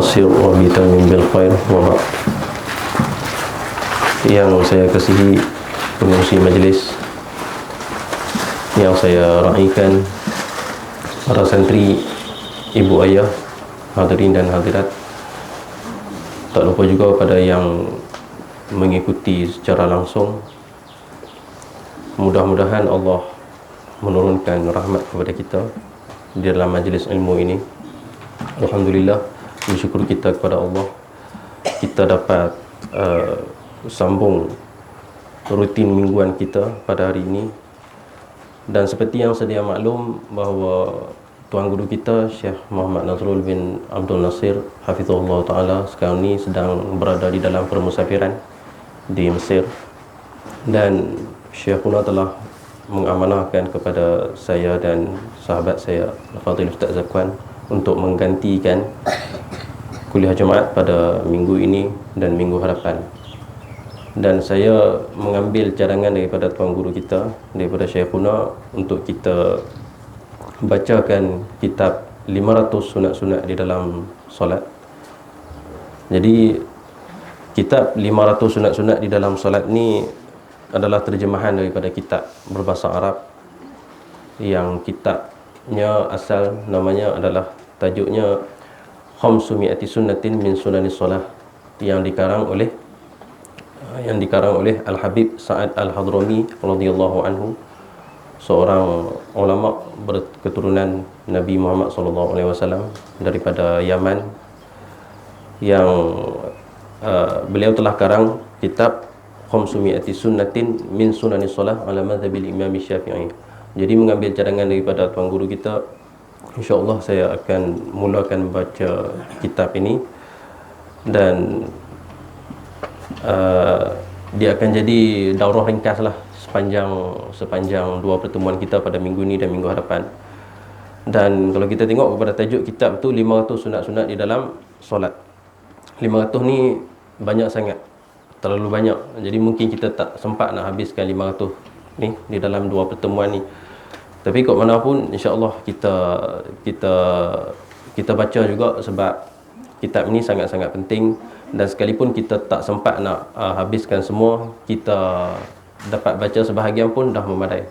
Nasir wa bitamin bil khair wa ba'd. Yang saya kasihi pengurusi majlis, yang saya raikan, para santri, ibu ayah, hadirin dan hadirat, tak lupa juga pada yang mengikuti secara langsung. Mudah-mudahan Allah menurunkan rahmat kepada kita di dalam majlis ilmu ini. Alhamdulillah, bersyukur kita kepada Allah, kita dapat sambung rutin mingguan kita pada hari ini. Dan seperti yang sedia maklum bahawa Tuan Guru kita Syekh Muhammad Nazrul bin Abdul Nasir Hafizahullah Ta'ala sekarang ni sedang berada di dalam permusafiran di Mesir. Dan Syekhuna telah mengamanahkan kepada saya dan sahabat saya Al-Fadhil Ustaz Zakwan untuk menggantikan kuliah Jumaat pada minggu ini dan minggu hadapan. Dan saya mengambil cadangan daripada Tuan Guru kita, daripada Syekhuna, untuk kita bacakan kitab 500 sunat-sunat di dalam solat. Jadi kitab 500 sunat-sunat di dalam solat ni adalah terjemahan daripada kitab berbahasa Arab, yang kitabnya asal namanya adalah, tajuknya Khamsumi'ati Sunnatin min Sunanis Salah, yang dikarang oleh Al-Habib Sa'ad Al-Hadrami radhiyallahu anhu, seorang ulama berketurunan Nabi Muhammad SAW daripada Yaman, yang beliau telah karang kitab Khamsumi'ati Sunnatin min Sunanis Salah ala madhabil Imam Syafi'i. Jadi mengambil cadangan daripada Tuan Guru kita, InsyaAllah saya akan mulakan baca kitab ini. Dan dia akan jadi daurah ringkas lah sepanjang dua pertemuan kita pada minggu ini dan minggu hadapan. Dan kalau kita tengok kepada tajuk kitab tu 500 sunat-sunat di dalam solat, 500 ni banyak sangat, terlalu banyak. Jadi mungkin kita tak sempat nak habiskan 500 ni di dalam dua pertemuan ni. Tapi kok mana pun insya-Allah kita baca juga, sebab kitab ni sangat-sangat penting. Dan sekalipun kita tak sempat nak habiskan semua, kita dapat baca sebahagian pun dah memadai.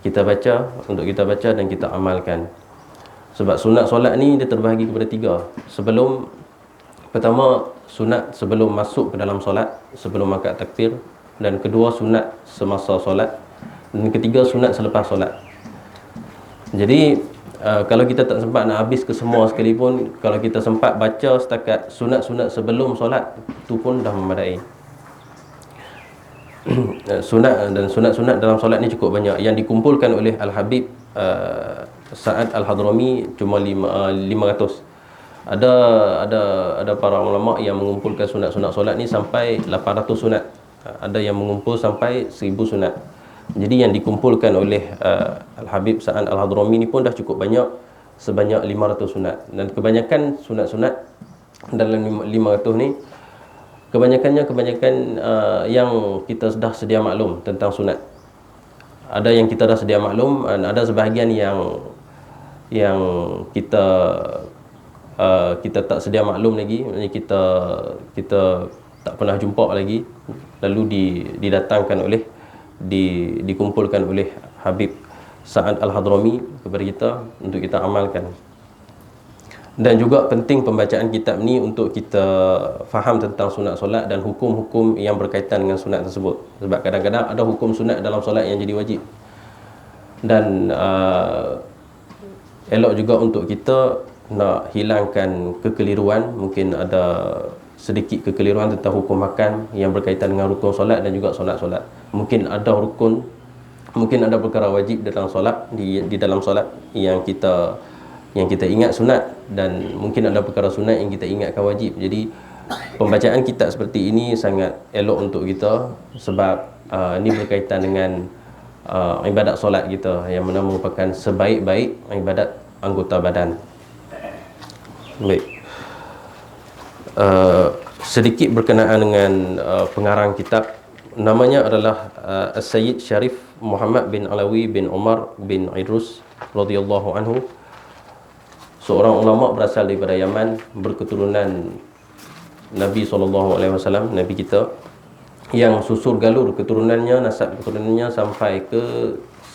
Kita baca dan kita amalkan. Sebab sunat solat ni dia terbahagi kepada tiga. Pertama, sunat sebelum masuk ke dalam solat, sebelum angkat takbir. Dan kedua, sunat semasa solat. Dan ketiga, sunat selepas solat. Jadi kalau kita tak sempat nak habis ke semua sekalipun, kalau kita sempat baca setakat sunat-sunat sebelum solat, tu pun dah memadai. Sunat-sunat dalam solat ni cukup banyak, yang dikumpulkan oleh Al-Habib Sa'ad Al-Hadrami cuma 500. Ada para ulama yang mengumpulkan sunat-sunat solat ni sampai 800 sunat. Ada yang mengumpul sampai 1000 sunat. Jadi yang dikumpulkan oleh Al-Habib Sa'ad Al-Hadrami ni pun dah cukup banyak, sebanyak 500 sunat. Dan kebanyakan sunat-sunat dalam 500 ni, kebanyakan yang kita dah sedia maklum tentang sunat. Ada yang kita dah sedia maklum, dan ada sebahagian yang kita tak sedia maklum lagi, maksudnya kita tak pernah jumpa lagi, lalu didatangkan oleh dikumpulkan oleh Habib Sa'ad Al-Hadrami kepada kita untuk kita amalkan. Dan juga penting pembacaan kitab ni untuk kita faham tentang sunat solat dan hukum-hukum yang berkaitan dengan sunat tersebut. Sebab kadang-kadang ada hukum sunat dalam solat yang jadi wajib. Dan elok juga untuk kita nak hilangkan kekeliruan. Mungkin ada sedikit kekeliruan tentang hukum makan yang berkaitan dengan rukun solat dan juga solat-solat. Mungkin ada perkara wajib dalam solat, di dalam solat yang kita ingat sunat, dan mungkin ada perkara sunat yang kita ingatkan wajib. Jadi pembacaan kitab seperti ini sangat elok untuk kita, sebab ini berkaitan dengan ibadat solat kita, yang mana merupakan sebaik-baik ibadat anggota badan. Baik. Sedikit berkenaan dengan pengarang kitab. Namanya adalah Sayyid Syarif Muhammad bin Alawi bin Umar bin Idrus radhiyallahu anhu, seorang ulama berasal daripada Yaman, berketurunan Nabi SAW, Nabi kita, yang susur galur keturunannya, nasab keturunannya sampai ke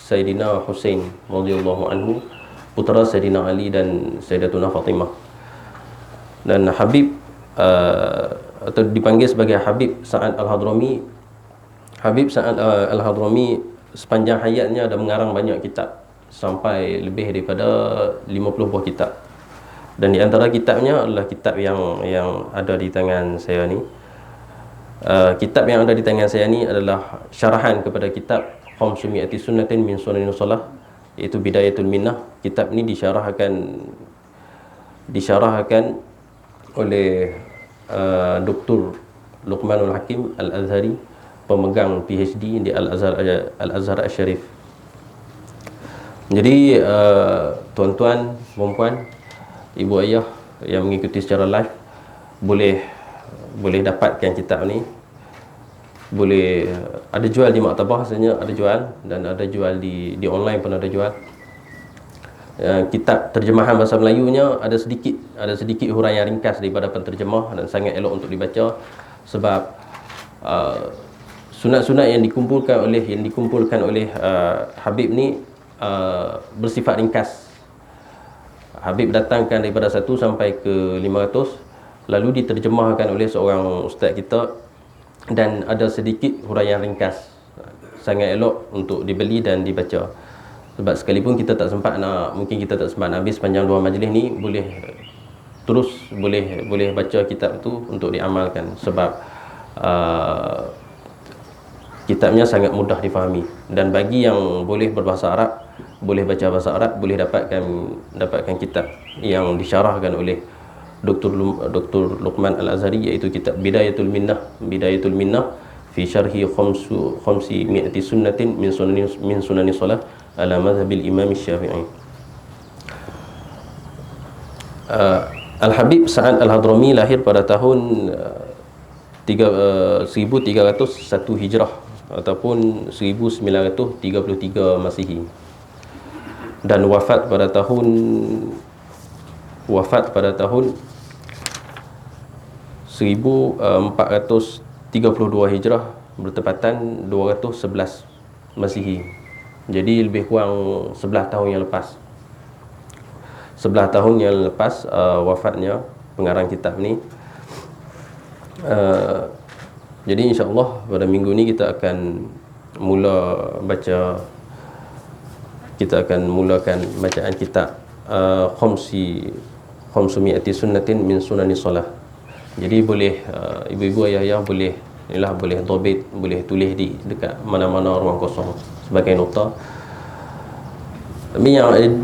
Sayyidina Husain radhiyallahu anhu, putera Sayyidina Ali dan Sayyidatuna Fatimah. Dan Habib atau dipanggil sebagai Habib Sa'ad Al-Hadrami. Habib Sa'ad Al-Hadrami sepanjang hayatnya ada mengarang banyak kitab, sampai lebih daripada 50 buah kitab. Dan di antara kitabnya adalah kitab yang ada di tangan saya ni. Kitab yang ada di tangan saya ni adalah syarahan kepada kitab Khamsumi'ati Sunnatin min Sunanis Shalah, iaitu Bidayatul Minnah. Kitab ni disyarahkan oleh Dr. Luqmanul Hakim Al-Azhari, pemegang PhD di Al-Azhar Al-Syarif. Jadi tuan-tuan, puan-puan, ibu ayah yang mengikuti secara live boleh dapatkan kitab ni. Boleh ada jual di maktabah, sebenarnya ada jual, dan ada jual di online pun ada jual. Kitab terjemahan bahasa Melayunya ada sedikit huraian ringkas daripada penterjemah, dan sangat elok untuk dibaca, sebab sunat-sunat yang dikumpulkan oleh Habib ni bersifat ringkas. Habib datangkan daripada 1 sampai ke 500, lalu diterjemahkan oleh seorang ustaz kita, dan ada sedikit huraian ringkas. Sangat elok untuk dibeli dan dibaca. Sebab sekalipun kita tak sempat nak habis panjang 2 majlis ni, boleh baca kitab tu untuk diamalkan, sebab kitabnya sangat mudah difahami. Dan bagi yang boleh berbahasa Arab, boleh baca bahasa Arab, boleh dapatkan kitab yang disyarahkan oleh Dr. Luqman Al-Azhari, iaitu kitab Bidayatul Minnah fi syarhi khamsi mi'ati sunnatin min Sunanis Shalah ala madhhabil Imam Syafi'i. Al-Habib Sa'ad Al-Hadrami lahir pada tahun 1301 Hijrah ataupun 1933 Masihi, dan wafat pada tahun 1432 Hijrah, bertepatan 211 Masihi. Jadi lebih kurang 11 tahun yang lepas. 11 tahun yang lepas wafatnya pengarang kitab ni. Jadi insya-Allah pada minggu ni kita akan mulakan bacaan kitab Khamsumi'ati Sunnatin min Sunanis Shalah. Jadi boleh ibu-ibu, ayah-ayah boleh dhabit, boleh tulis di dekat mana-mana ruang kosong sebagai nota. Tapi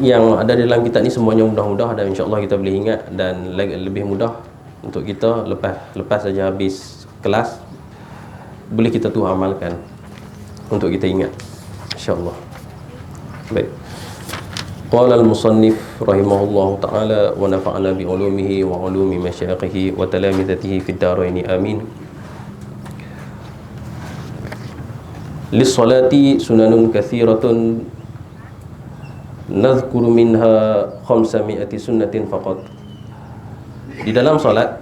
yang ada dalam kitab ni semuanya mudah-mudah, dan insya-Allah kita boleh ingat, dan lebih mudah untuk kita lepas saja habis kelas boleh kita tu amalkan untuk kita ingat, insya-Allah. Baik. Qala al-musannif rahimahullahu ta'ala wa nafa'ana bi ulumihi wa ulumi masyayikhihi wa talamizatihi fid darain amin. Lis-salati sunanun katsiratun nadhkuru minha 500 sunnatin faqat. Di dalam solat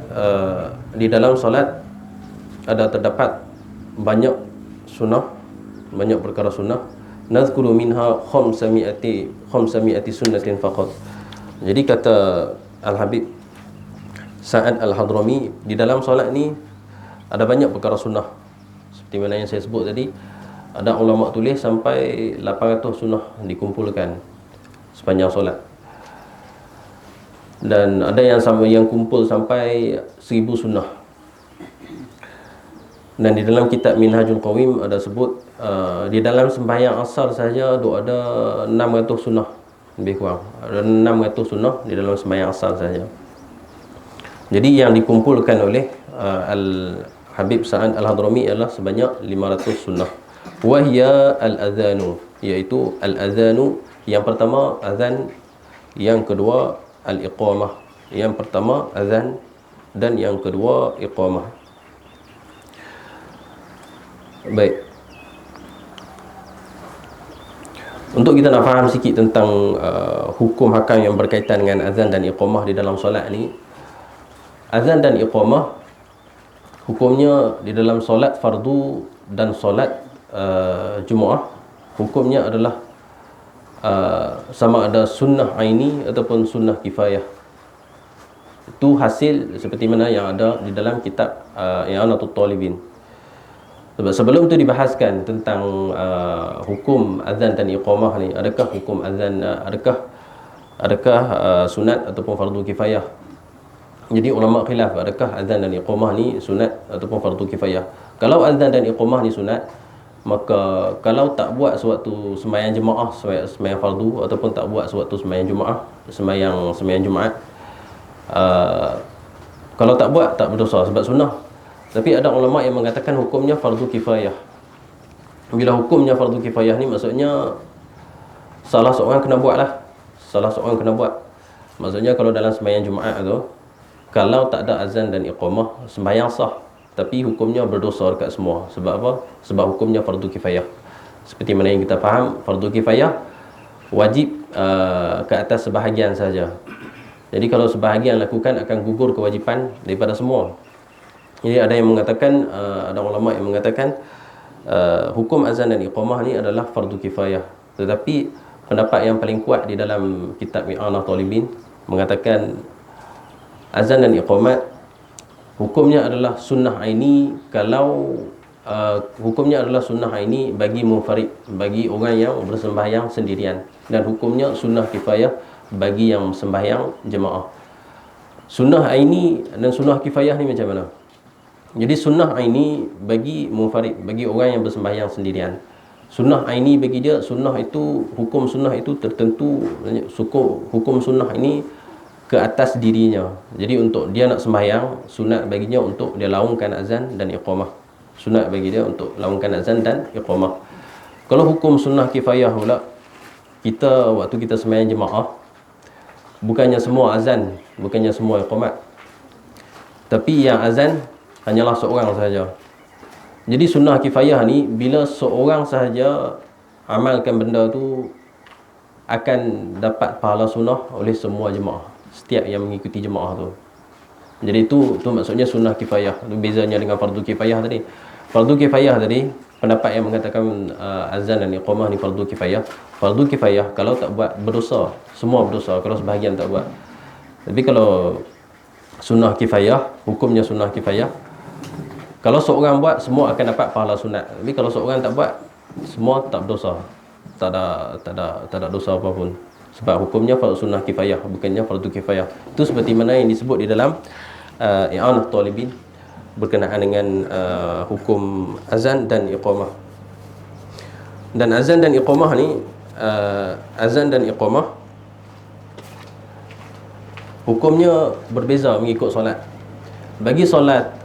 ada terdapat banyak perkara sunnah. Nadhkuru minha 500 sunnatin faqat. Jadi kata Al-Habib Sa'ad Al-Hadrami, di dalam solat ni ada banyak perkara sunnah. Seperti mana yang saya sebut tadi, ada ulama tulis sampai 800 sunnah dikumpulkan sepanjang solat. Dan ada yang kumpul sampai 1000 sunnah. Dan di dalam kitab Minhajul Qawim ada sebut di dalam sembahyang asar saja ada 600 sunnah, lebih kurang ada 600 sunnah di dalam sembahyang asar saja. Jadi yang dikumpulkan oleh Al-Habib Sa'ad Al-Hadrami adalah sebanyak 500 sunnah. Wahya al-adhanu, iaitu al-adhanu, yang pertama azan, yang kedua al-iqamah. Yang pertama azan dan yang kedua iqamah. Baik. Untuk kita nak faham sikit tentang hukum hakam yang berkaitan dengan azan dan iqamah di dalam solat ni. Azan dan iqamah hukumnya di dalam solat fardu dan solat Jumaah, hukumnya adalah sama ada sunnah aini ataupun sunnah kifayah. Itu hasil seperti mana yang ada di dalam kitab I'anatul Talibin. Sebab sebelum tu dibahaskan tentang hukum azan dan iqamah ni, adakah hukum azan adakah sunat ataupun fardu kifayah. Jadi ulama khilaf adakah azan dan iqamah ni sunat ataupun fardu kifayah. Kalau azan dan iqamah ni sunat, maka kalau tak buat sewaktu sembahyang jemaah, sembahyang fardu, ataupun tak buat sewaktu sembahyang Jumaat, sembahyang Jumaat, kalau tak buat tak berdosa sebab sunnah. Tapi ada ulama yang mengatakan hukumnya fardu kifayah. Bila hukumnya fardu kifayah ni, maksudnya salah seorang kena buat lah. Salah seorang kena buat. Maksudnya kalau dalam sembahyang Jumaat tu, kalau tak ada azan dan iqamah, sembahyang sah, tapi hukumnya berdosa dekat semua. Sebab apa? Sebab hukumnya fardu kifayah. Seperti mana yang kita faham, fardu kifayah wajib ke atas sebahagian saja. Jadi kalau sebahagian lakukan, akan gugur kewajipan daripada semua. Jadi ada yang mengatakan, ada ulama yang mengatakan hukum azan dan iqamah ni adalah fardu kifayah. Tetapi pendapat yang paling kuat di dalam kitab I'anatul Talibin mengatakan azan dan iqamat hukumnya adalah sunnah aini. Kalau hukumnya adalah sunnah aini bagi munfarid, bagi orang yang bersembahyang sendirian, dan hukumnya sunnah kifayah bagi yang sembahyang jemaah. Sunnah aini dan sunnah kifayah ni macam mana? Jadi sunnah aini bagi munfarid, bagi orang yang bersembahyang sendirian. Sunnah aini bagi dia, sunnah itu, hukum sunnah itu tertentu, hukum sunnah ini ke atas dirinya. Jadi untuk dia nak sembahyang, sunat baginya untuk dia laungkan azan dan iqamah. Sunat bagi dia untuk laungkan azan dan iqamah. Kalau hukum sunnah kifayah pula, kita waktu kita sembahyang jemaah, bukannya semua azan, bukannya semua iqamat, tapi yang azan hanyalah seorang sahaja. Jadi sunnah kifayah ni, bila seorang sahaja amalkan benda tu, akan dapat pahala sunnah oleh semua jemaah, setiap yang mengikuti jemaah tu. Jadi tu maksudnya sunnah kifayah. Itu bezanya dengan fardu kifayah tadi. Fardu kifayah tadi, pendapat yang mengatakan azan dan iqamah ni fardu kifayah. Fardu kifayah kalau tak buat berdosa, semua berdosa kalau sebahagian tak buat. Tapi kalau sunnah kifayah, hukumnya sunnah kifayah, kalau seorang buat, semua akan dapat pahala sunat. Tapi kalau seorang tak buat, semua tak berdosa. Tak ada dosa apapun. Sebab hukumnya sunnah kifayah, bukannya fardu kifayah. Itu seperti mana yang disebut di dalam I'anatul Talibin berkenaan dengan hukum azan dan iqamah. Dan azan dan iqamah ni, azan dan iqamah hukumnya berbeza mengikut solat. Bagi solat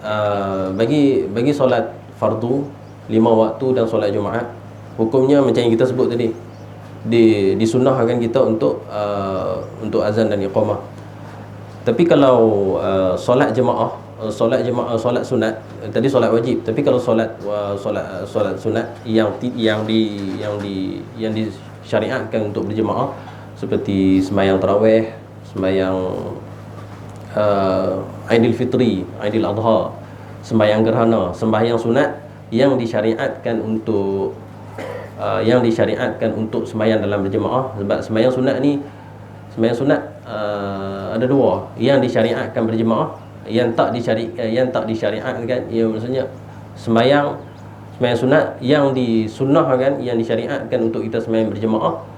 bagi solat fardu 5 waktu dan solat Jumaat, hukumnya macam yang kita sebut tadi, disunnahkan kita untuk azan dan iqamah. Tapi kalau solat jemaah, solat sunat, tadi solat wajib, tapi kalau solat sunat yang disyariatkan untuk berjemaah, seperti sembahyang tarawih, sembahyang Aidil Fitri, Aidil Adha, sembahyang gerhana, sembahyang sunat yang disyariatkan untuk sembahyang dalam berjemaah. Sebab sembahyang sunat ada dua, yang disyariatkan berjemaah, yang tak disyariatkan, ia maksudnya sembahyang sunat yang disunnahkan, yang disyariatkan untuk kita sembahyang berjemaah.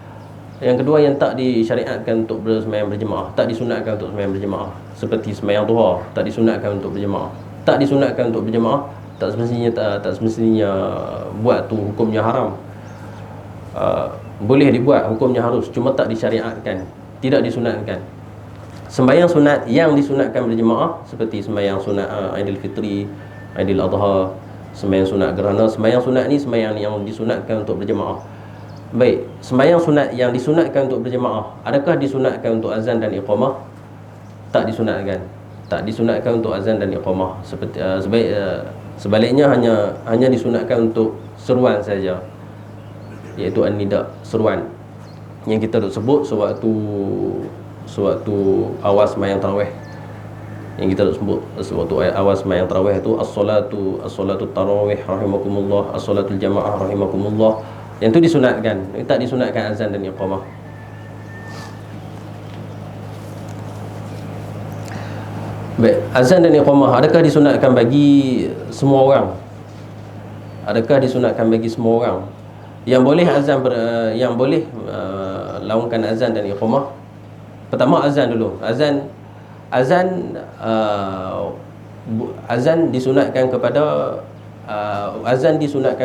Yang kedua, yang tak disyariatkan untuk bersembahyang berjemaah, tak disunatkan untuk sembahyang berjemaah, seperti sembahyang duha, tak disunatkan untuk berjemaah. Tak disunatkan untuk berjemaah, tak semestinya buat tu hukumnya haram. Boleh dibuat, hukumnya harus, cuma tak disyariatkan, tidak disunatkan. Sembahyang sunat yang disunatkan berjemaah, seperti sembahyang sunat Aidil Fitri, Aidil Adha, sembahyang sunat gerhana. Sembahyang sunat ni sembahyang yang disunatkan untuk berjemaah. Baik, sembahyang sunat yang disunatkan untuk berjemaah, adakah disunatkan untuk azan dan iqamah? Tak disunatkan. Tak disunatkan untuk azan dan iqamah. Seperti sebaliknya hanya disunatkan untuk seruan saja, iaitu an-nida, seruan. yang kita duk sebut sewaktu awal sembahyang tarawih, yang kita duk sebut sewaktu awal sembahyang tarawih tu as-salatu tarawih rahimakumullah, as-salatul jamaah rahimakumullah, yang tu disunatkan. Tak disunatkan azan dan iqamah. Baik, azan dan iqamah adakah disunatkan bagi semua orang? Adakah disunatkan bagi semua orang? Yang boleh yang boleh laungkan azan dan iqamah, pertama azan dulu. Azan disunatkan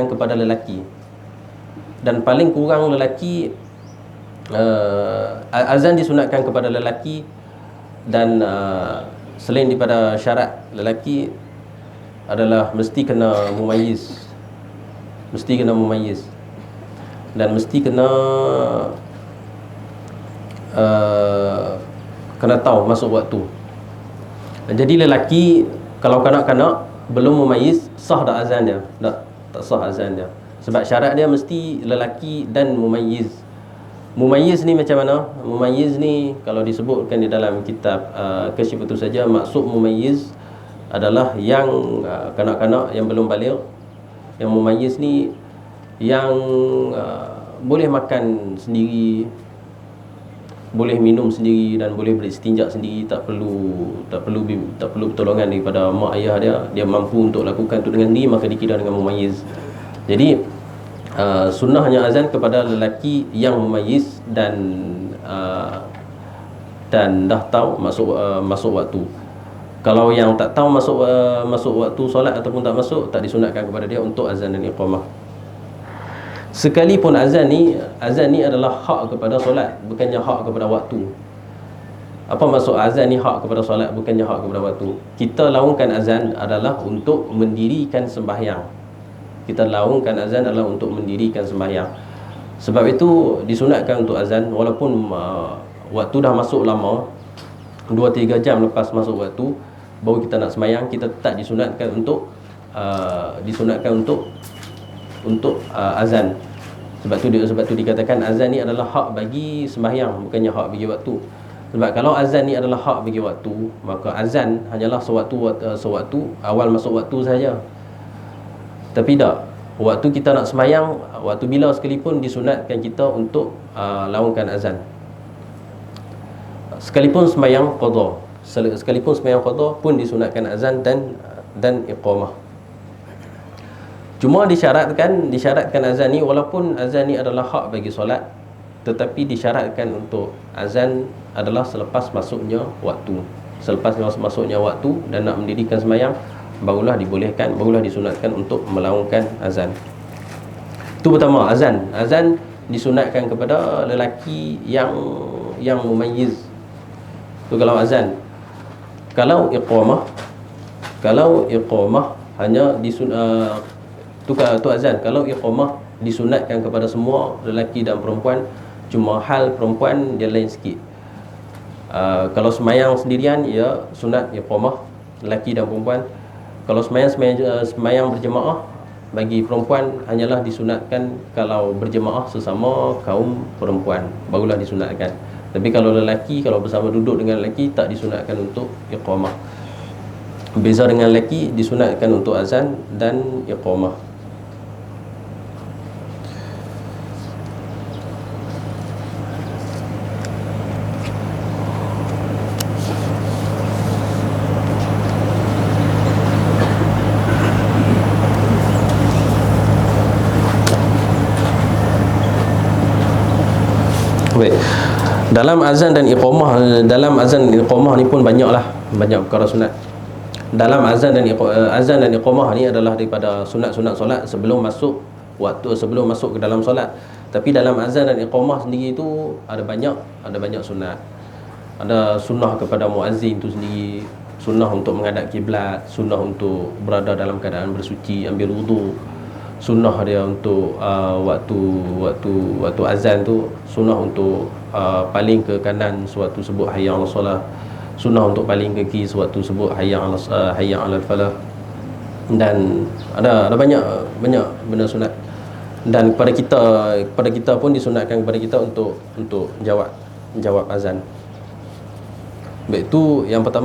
kepada lelaki, dan paling kurang lelaki. Azan disunatkan kepada lelaki, dan selain daripada syarat lelaki adalah mesti kena mumayyiz, dan mesti kena tahu masuk waktu. Jadi lelaki kalau kanak-kanak belum mumayyiz, sah tak azan dia? Tak sah azan dia, sebab syarat dia mesti lelaki dan mumayyiz. Mumayyiz ni macam mana? Mumayyiz ni kalau disebutkan di dalam kitab Kasyif itu saja, maksud mumayyiz adalah yang kanak-kanak yang belum baligh. Yang mumayyiz ni yang boleh makan sendiri, boleh minum sendiri, dan boleh beristinja sendiri, tak perlu pertolongan daripada mak ayah dia. Dia mampu untuk lakukan itu dengan diri, maka dikira dengan mumayyiz. Jadi sunnahnya azan kepada lelaki yang mumayyiz dan dah tahu masuk waktu. Kalau yang tak tahu masuk waktu solat ataupun tak masuk, tak disunatkan kepada dia untuk azan dan iqamah. Sekalipun azan ni adalah hak kepada solat, bukannya hak kepada waktu. Apa maksud azan ni hak kepada solat, bukannya hak kepada waktu? Kita laungkan azan adalah untuk mendirikan sembahyang. Sebab itu disunatkan untuk azan, walaupun waktu dah masuk lama, 2-3 jam lepas masuk waktu baru kita nak sembahyang, kita tak disunatkan untuk azan. Sebab tu dikatakan azan ni adalah hak bagi sembahyang, bukannya hak bagi waktu. Sebab kalau azan ni adalah hak bagi waktu, maka azan hanyalah sewaktu awal masuk waktu saja. Tapi tak, waktu kita nak sembahyang, waktu bila sekalipun disunatkan kita untuk laungkan azan. Sekalipun sembahyang qada pun disunatkan azan dan iqamah. Cuma disyaratkan azan ni, walaupun azan ni adalah hak bagi solat, tetapi disyaratkan untuk azan adalah selepas masuknya waktu. Selepas masuknya waktu dan nak mendirikan sembahyang, barulah disunatkan untuk melaungkan azan. Itu pertama, azan disunatkan kepada lelaki yang mumayyiz. Tu kalau azan. Kalau iqamah hanya tu azan. Kalau iqamah disunatkan kepada semua lelaki dan perempuan, cuma hal perempuan dia lain sikit. Kalau sembahyang sendirian, ya sunat iqamah lelaki dan perempuan. Kalau sembahyang berjemaah bagi perempuan hanyalah disunatkan kalau berjemaah sesama kaum perempuan, barulah disunatkan. Tapi kalau lelaki, kalau bersama duduk dengan lelaki, tak disunatkan untuk iqamah. Beza dengan lelaki, disunatkan untuk azan dan iqamah. Baik. Dalam azan dan iqamah ni pun banyak perkara sunat. Dalam azan dan iqamah ni adalah daripada sunat-sunat solat sebelum masuk ke dalam solat. Tapi dalam azan dan iqamah sendiri tu ada banyak sunat. Ada sunnah kepada muazzin tu sendiri, sunnah untuk menghadap kiblat, sunnah untuk berada dalam keadaan bersuci, ambil wudu, sunnah dia untuk waktu azan tu, sunnah untuk paling ke kanan sewaktu sebut hayya 'alas solah, sunnah untuk paling ke kiri sewaktu sebut hayya 'alal falah. Dan ada banyak benda sunat. Dan kepada kita pun disunatkan kepada kita untuk jawab azan. Baik, itu yang pertama.